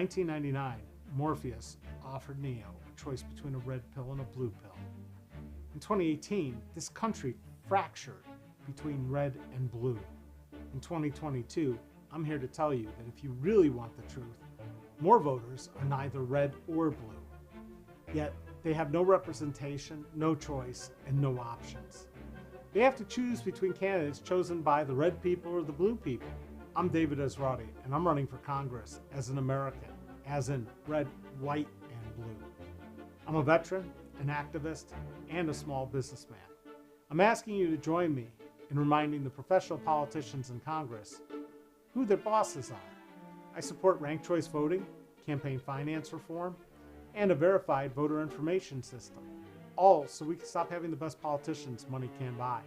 1999, Morpheus offered Neo a choice between a red pill and a blue pill. In 2018, this country fractured between red and blue. In 2022, I'm here to tell you that if you really want the truth, more voters are neither red or blue. Yet, they have no representation, no choice, and no options. They have to choose between candidates chosen by the red people or the blue people. I'm David Esrati, and I'm running for Congress as an American, as in red, white, and blue. I'm a veteran, an activist, and a small businessman. I'm asking you to join me in reminding the professional politicians in Congress who their bosses are. I support ranked choice voting, campaign finance reform, and a verified voter information system, all so we can stop having the best politicians money can buy.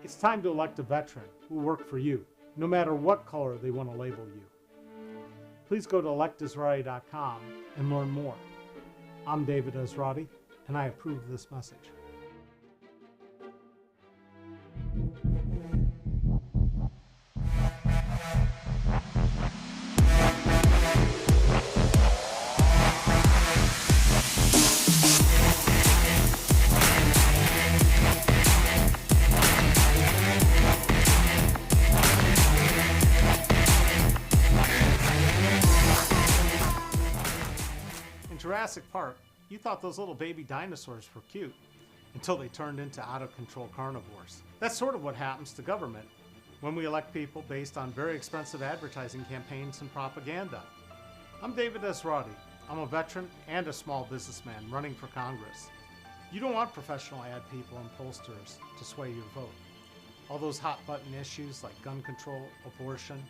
It's time to elect a veteran who will work for you, no matter what color they want to label you. Please go to electesrati.com and learn more. I'm David Esrati, and I approve this message. In Jurassic Park, you thought those little baby dinosaurs were cute until they turned into out-of-control carnivores. That's sort of what happens to government when we elect people based on very expensive advertising campaigns and propaganda. I'm David Esrati. I'm a veteran and a small businessman running for Congress. You don't want professional ad people and pollsters to sway your vote. All those hot-button issues like gun control, abortion,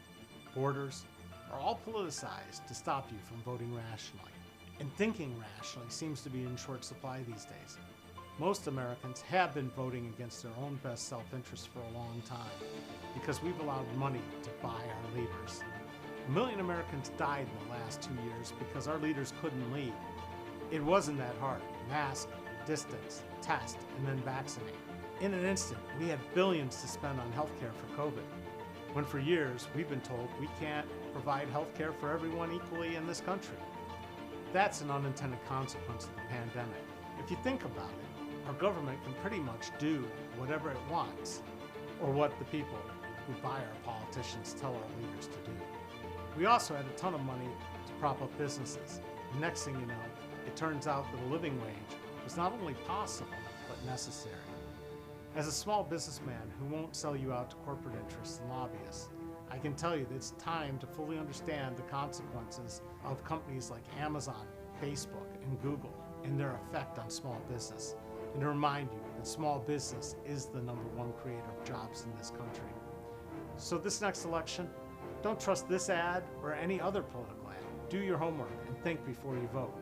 borders are all politicized to stop you from voting rationally. And thinking rationally seems to be in short supply these days. Most Americans have been voting against their own best self-interest for a long time because we've allowed money to buy our leaders. 1 million Americans died in the last 2 years because our leaders couldn't lead. It wasn't that hard. Mask, distance, test, and then vaccinate. In an instant, we had billions to spend on healthcare for COVID, when for years we've been told we can't provide healthcare for everyone equally in this country. That's an unintended consequence of the pandemic. If you think about it, our government can pretty much do whatever it wants, or what the people who buy our politicians tell our leaders to do. We also had a ton of money to prop up businesses. The next thing you know, it turns out that a living wage was not only possible, but necessary. As a small businessman who won't sell you out to corporate interests and lobbyists, I can tell you that it's time to fully understand the consequences of companies like Amazon, Facebook, and Google and their effect on small business, and to remind you that small business is the #1 creator of jobs in this country. So this next election, don't trust this ad or any other political ad. Do your homework and think before you vote.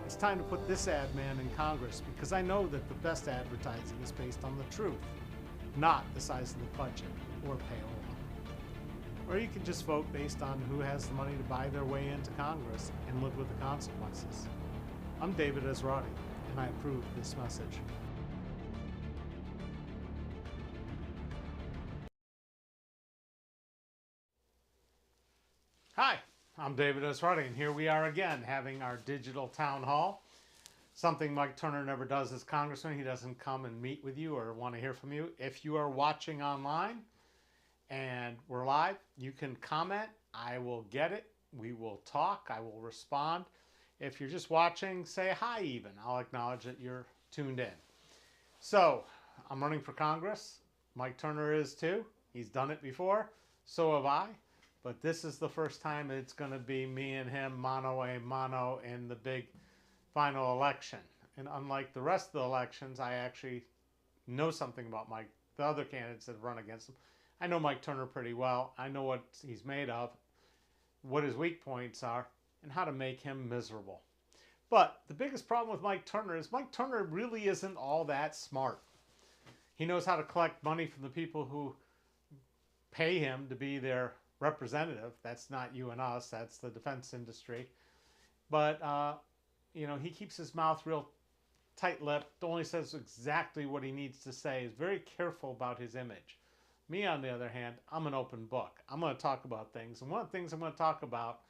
It's time to put this ad man in Congress because I know that the best advertising is based on the truth, not the size of the budget or payola. Or you can just vote based on who has the money to buy their way into Congress and live with the consequences. I'm David Esrati, and I approve this message. Hi, I'm David Esrati, and here we are again having our digital town hall. Something Mike Turner never does as congressman. He doesn't come and meet with you or want to hear from you. If you are watching online, and we're live, you can comment. I will get it. We will talk. I will respond. If you're just watching, say hi even. I'll acknowledge that you're tuned in. So, I'm running for Congress. Mike Turner is too. He's done it before. So have I. But this is the first time it's going to be me and him mano a mano in the big final election. And unlike the rest of the elections, I actually know something about Mike, the other candidates that have run against him. I know Mike Turner pretty well. I know what he's made of, what his weak points are, and how to make him miserable. But the biggest problem with Mike Turner is Mike Turner really isn't all that smart. He knows how to collect money from the people who pay him to be their representative. That's not you and us. That's the defense industry. But, he keeps his mouth real tight-lipped, only says exactly what he needs to say, is very careful about his image. Me, on the other hand, I'm an open book. I'm going to talk about things. And one of the things I'm going to talk about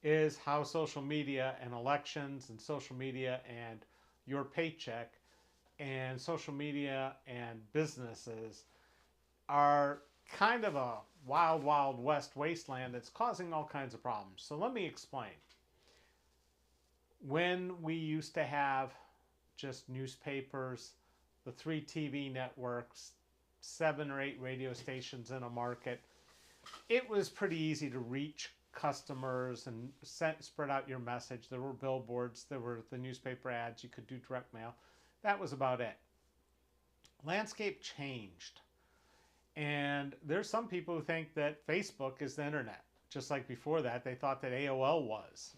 is how social media and elections and social media and your paycheck and social media and businesses are kind of a wild, wild west wasteland that's causing all kinds of problems. So let me explain. When we used to have just newspapers, the 3 TV networks, 7 or 8 radio stations in a market, it was pretty easy to reach customers and spread out your message. There were billboards, there were the newspaper ads, you could do direct mail. That was about it. Landscape changed. And there's some people who think that Facebook is the internet. Just like before that, they thought that AOL was.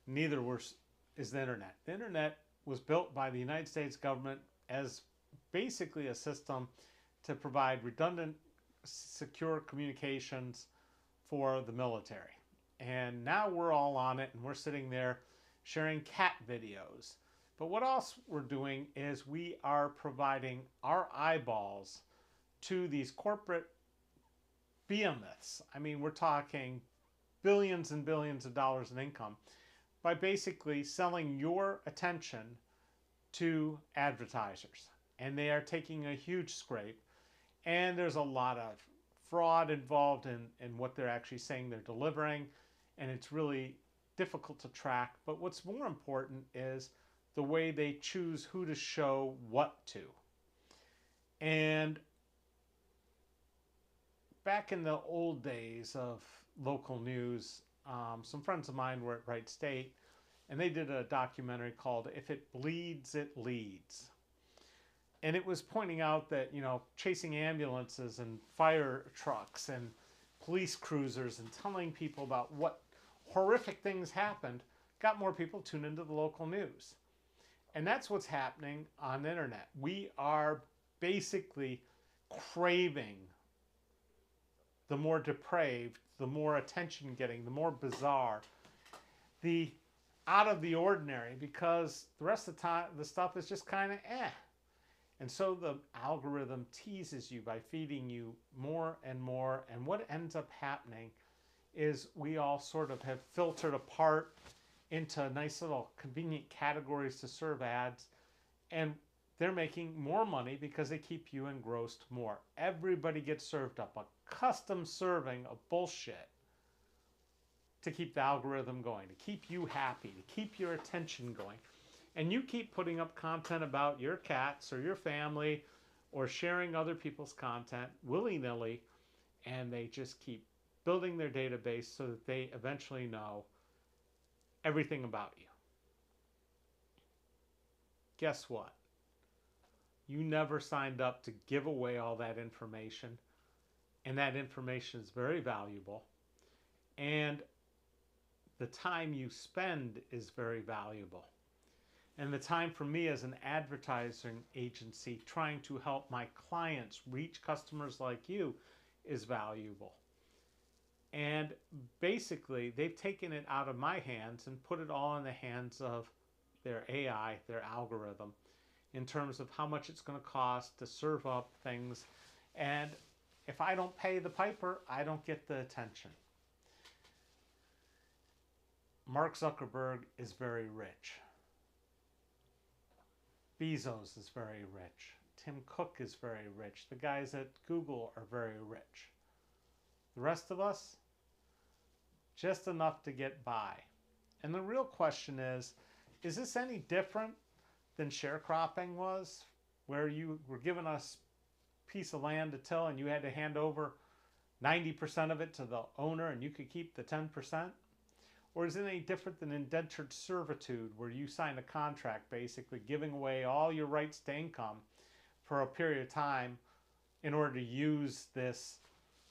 Neither is the internet. The internet was built by the United States government as basically a system to provide redundant, secure communications for the military. And now we're all on it, and we're sitting there sharing cat videos. But what else we're doing is we are providing our eyeballs to these corporate behemoths. I mean, we're talking billions and billions of dollars in income by basically selling your attention to advertisers. And they are taking a huge scrape. And there's a lot of fraud involved in what they're actually saying they're delivering. And it's really difficult to track. But what's more important is the way they choose who to show what to. And back in the old days of local news, some friends of mine were at Wright State, and they did a documentary called If It Bleeds, It Leads. And it was pointing out that, you know, chasing ambulances and fire trucks and police cruisers and telling people about what horrific things happened got more people tuned into the local news. And that's what's happening on the internet. We are basically craving the more depraved, the more attention getting, the more bizarre, the out of the ordinary, because the rest of the time the stuff is just kind of eh. And so the algorithm teases you by feeding you more and more. And what ends up happening is we all sort of have filtered apart into nice little convenient categories to serve ads. And they're making more money because they keep you engrossed more. Everybody gets served up a custom serving of bullshit to keep the algorithm going, to keep you happy, to keep your attention going. And you keep putting up content about your cats or your family or sharing other people's content willy-nilly, and they just keep building their database so that they eventually know everything about you. Guess what? You never signed up to give away all that information, and that information is very valuable, and the time you spend is very valuable. And the time for me as an advertising agency trying to help my clients reach customers like you is valuable. And basically, they've taken it out of my hands and put it all in the hands of their AI, their algorithm, in terms of how much it's going to cost to serve up things. And if I don't pay the piper, I don't get the attention. Mark Zuckerberg is very rich. Bezos is very rich. Tim Cook is very rich. The guys at Google are very rich. The rest of us, just enough to get by. And the real question is this any different than sharecropping was, where you were given a piece of land to till and you had to hand over 90% of it to the owner and you could keep the 10%? Or is it any different than indentured servitude, where you sign a contract basically giving away all your rights to income for a period of time in order to use this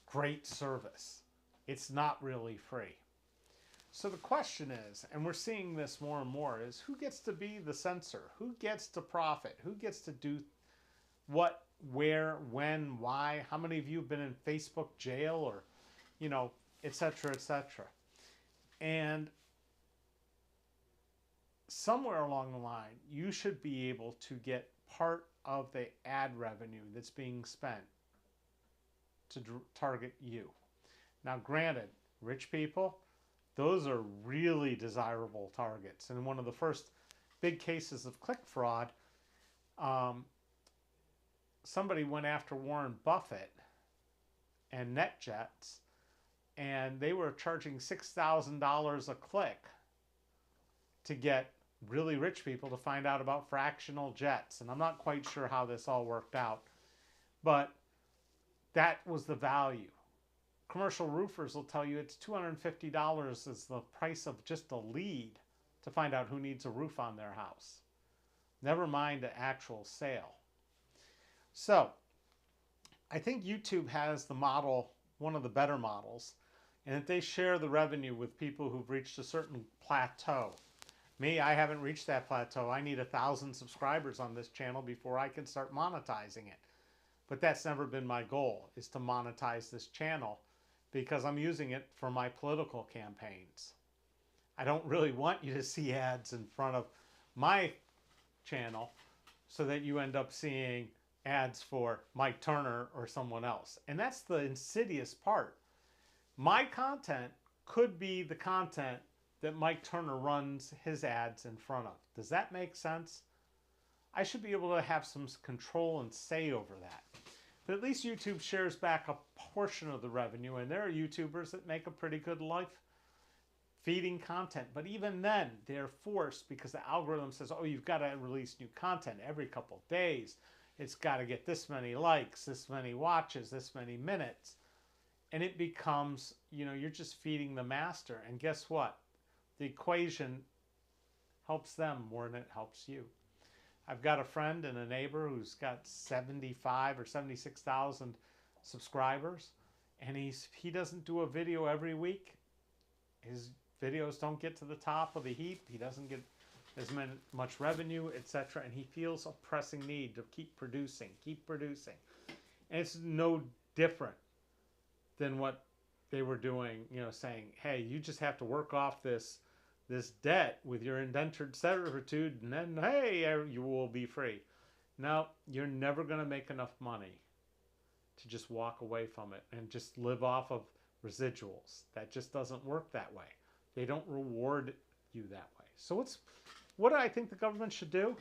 great service? It's not really free. So the question is, and we're seeing this more and more, is who gets to be the censor? Who gets to profit? Who gets to do what, where, when, why? How many of you have been in Facebook jail, or, you know, et cetera, et cetera? And somewhere along the line, you should be able to get part of the ad revenue that's being spent to target you. Now, granted, rich people, those are really desirable targets. And one of the first big cases of click fraud, somebody went after Warren Buffett and NetJets, and they were charging $6,000 a click to get really rich people to find out about fractional jets. And I'm not quite sure how this all worked out, but that was the value. Commercial roofers will tell you it's $250 is the price of just a lead to find out who needs a roof on their house. Never mind the actual sale. So I think YouTube has the model, one of the better models, and that they share the revenue with people who've reached a certain plateau. Me, I haven't reached that plateau. I need 1,000 subscribers on this channel before I can start monetizing it. But that's never been my goal, is to monetize this channel, because I'm using it for my political campaigns. I don't really want you to see ads in front of my channel so that you end up seeing ads for Mike Turner or someone else. And that's the insidious part. My content could be the content that Mike Turner runs his ads in front of. Does that make sense? I should be able to have some control and say over that. But at least YouTube shares back a portion of the revenue, and there are YouTubers that make a pretty good life feeding content. But even then, they're forced, because the algorithm says, oh, you've got to release new content every couple of days. It's got to get this many likes, this many watches, this many minutes. And it becomes, you're just feeding the master. And guess what? The equation helps them more than it helps you. I've got a friend and a neighbor who's got 75 or 76,000 subscribers, and he doesn't do a video every week. His videos don't get to the top of the heap. He doesn't get as much revenue, etc. And he feels a pressing need to keep producing. And it's no different than what they were doing, saying, hey, you just have to work off this debt with your indentured servitude, and then, hey, you will be free. No, you're never going to make enough money to just walk away from it and just live off of residuals. That just doesn't work that way. They don't reward you that way. So what do I think the government should do?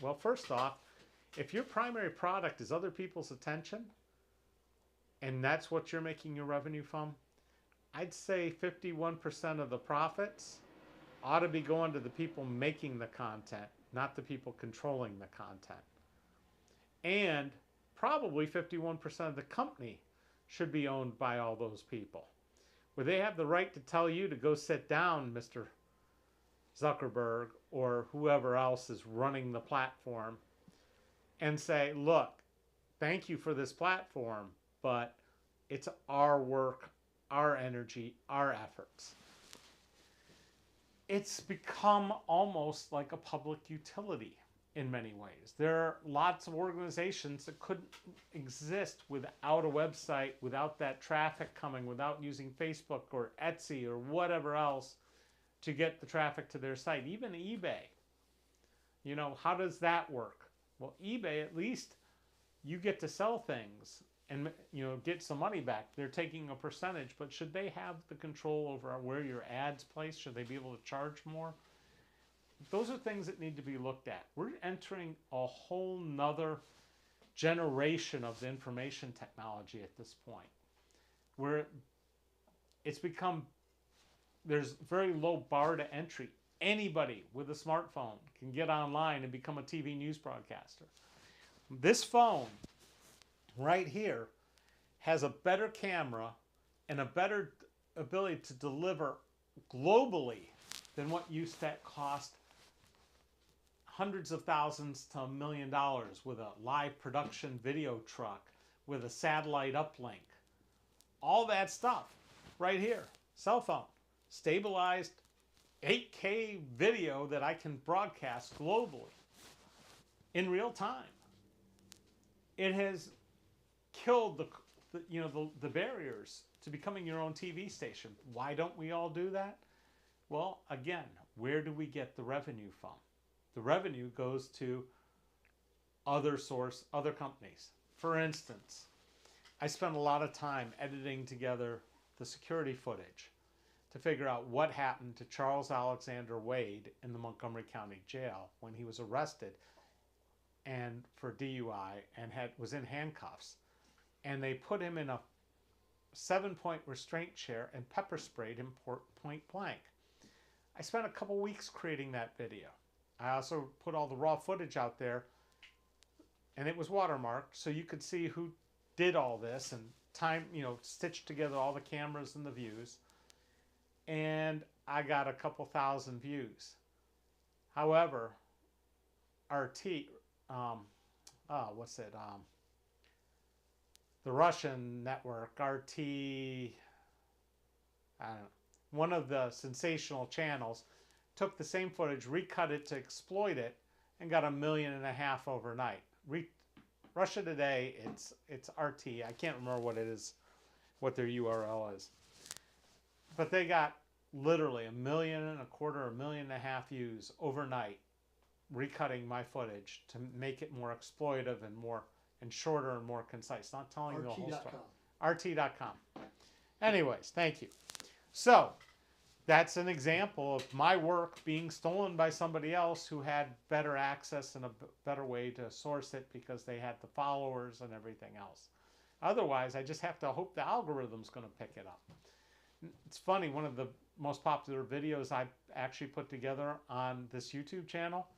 Well, first off, if your primary product is other people's attention, and that's what you're making your revenue from, I'd say 51% of the profits ought to be going to the people making the content, not the people controlling the content. And probably 51% of the company should be owned by all those people, where they have the right to tell you to go sit down, Mr. Zuckerberg, or whoever else is running the platform, and say, look, thank you for this platform, but it's our work, our energy, our efforts. It's become almost like a public utility in many ways. There are lots of organizations that couldn't exist without a website, without that traffic coming, without using Facebook or Etsy or whatever else to get the traffic to their site. Even eBay. How does that work? Well, eBay, at least you get to sell things and get some money back. They're taking a percentage, but should they have the control over where your ads place? Should they be able to charge more? Those are things that need to be looked at. We're entering a whole nother generation of the information technology at this point, where it's become, there's very low bar to entry. Anybody with a smartphone can get online and become a TV news broadcaster. This phone right here has a better camera and a better ability to deliver globally than what used to cost hundreds of thousands to $1 million with a live production video truck, with a satellite uplink. All that stuff right here, cell phone, stabilized 8K video that I can broadcast globally in real time. It has killed the barriers to becoming your own TV station. Why don't we all do that? Well, again, where do we get the revenue from? The revenue goes to other companies. For instance, I spent a lot of time editing together the security footage to to figure out what happened to Charles Alexander Wade in the Montgomery County Jail when he was arrested and for DUI and was in handcuffs. And they put him in a 7-point restraint chair and pepper sprayed him point blank. I spent a couple weeks creating that video. I also put all the raw footage out there, and it was watermarked so you could see who did all this and stitched together all the cameras and the views. And I got a couple thousand views. However, the Russian network, RT, I don't know, one of the sensational channels, took the same footage, recut it to exploit it, and got 1.5 million overnight. Russia Today, it's RT. I can't remember what it is, what their URL is. But they got literally 1.25 million, 1.5 million views overnight, recutting my footage to make it more exploitive and shorter and more concise. Not telling you the whole story. RT.com. Anyways, thank you. So that's an example of my work being stolen by somebody else who had better access and a better way to source it because they had the followers and everything else. Otherwise, I just have to hope the algorithm's going to pick it up. It's funny, one of the most popular videos I've actually put together on this YouTube channel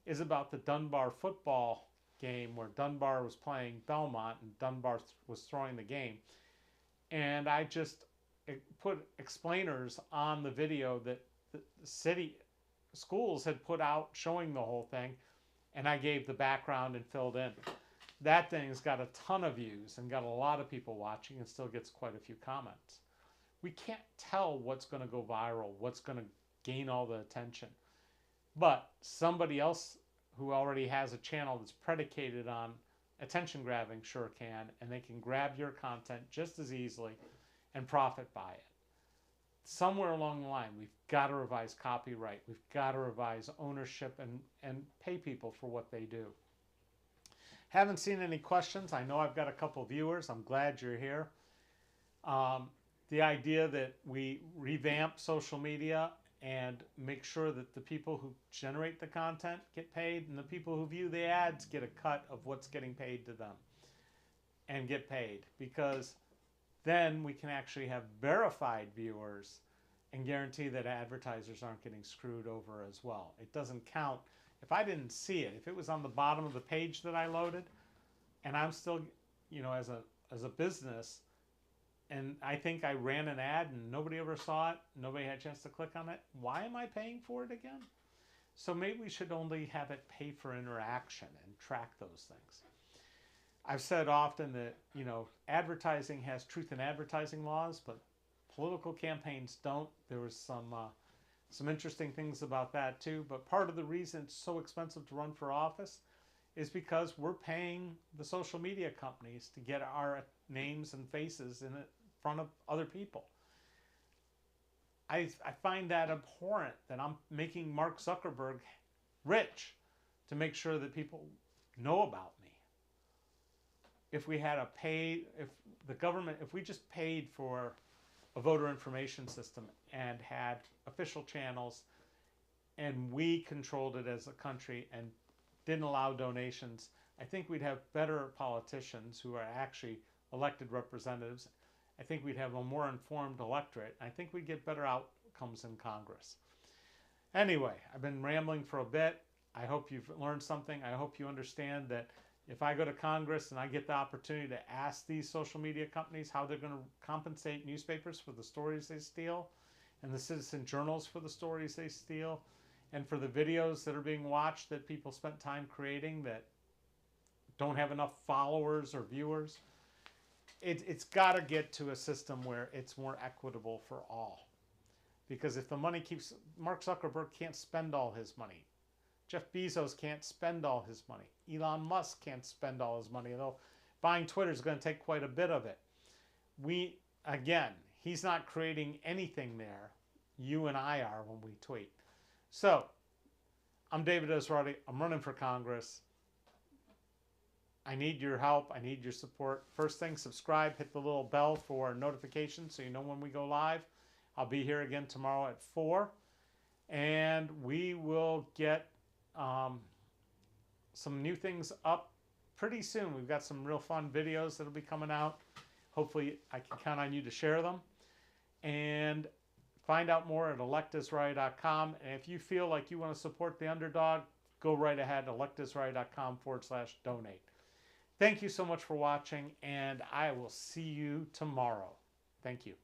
is about the Dunbar football game where Dunbar was playing Belmont and Dunbar was throwing the game. And I just put explainers on the video that the city schools had put out showing the whole thing, and I gave the background and filled in. That thing's got a ton of views and got a lot of people watching and still gets quite a few comments. We can't tell what's going to go viral, what's going to gain all the attention. But somebody else who already has a channel that's predicated on attention grabbing sure can, and they can grab your content just as easily and profit by it. Somewhere along the line, we've got to revise copyright. We've got to revise ownership and pay people for what they do. Haven't seen any questions. I know I've got a couple viewers. I'm glad you're here. The idea that we revamp social media and make sure that the people who generate the content get paid and the people who view the ads get a cut of what's getting paid to them and get paid, because then we can actually have verified viewers and guarantee that advertisers aren't getting screwed over as well. It doesn't count. If I didn't see it, if it was on the bottom of the page that I loaded and I'm still, as a business, and I think I ran an ad and nobody ever saw it, nobody had a chance to click on it, why am I paying for it again? So maybe we should only have it pay for interaction and track those things. I've said often that, advertising has truth in advertising laws, but political campaigns don't. There was some interesting things about that too, but part of the reason it's so expensive to run for office is because we're paying the social media companies to get our names and faces in front of other people. I find that abhorrent that I'm making Mark Zuckerberg rich to make sure that people know about me. If we had if we just paid for a voter information system and had official channels and we controlled it as a country and didn't allow donations, I think we'd have better politicians who are actually elected representatives. I think we'd have a more informed electorate. I think we'd get better outcomes in Congress. Anyway, I've been rambling for a bit. I hope you've learned something. I hope you understand that if I go to Congress and I get the opportunity to ask these social media companies how they're going to compensate newspapers for the stories they steal, and the citizen journals for the stories they steal, and for the videos that are being watched that people spent time creating that don't have enough followers or viewers, it's got to get to a system where it's more equitable for all. Because if the money keeps... Mark Zuckerberg can't spend all his money. Jeff Bezos can't spend all his money. Elon Musk can't spend all his money, though buying Twitter is going to take quite a bit of it. Again, he's not creating anything there. You and I are when we tweet. So, I'm David Esrati. I'm running for Congress. I need your help. I need your support. First thing, subscribe. Hit the little bell for notifications so you know when we go live. I'll be here again tomorrow at 4, and we will get some new things up pretty soon. We've got some real fun videos that'll be coming out. Hopefully I can count on you to share them. And find out more at electesrati.com. And if you feel like you want to support the underdog, go right ahead, electesrati.com/donate. Thank you so much for watching, and I will see you tomorrow. Thank you.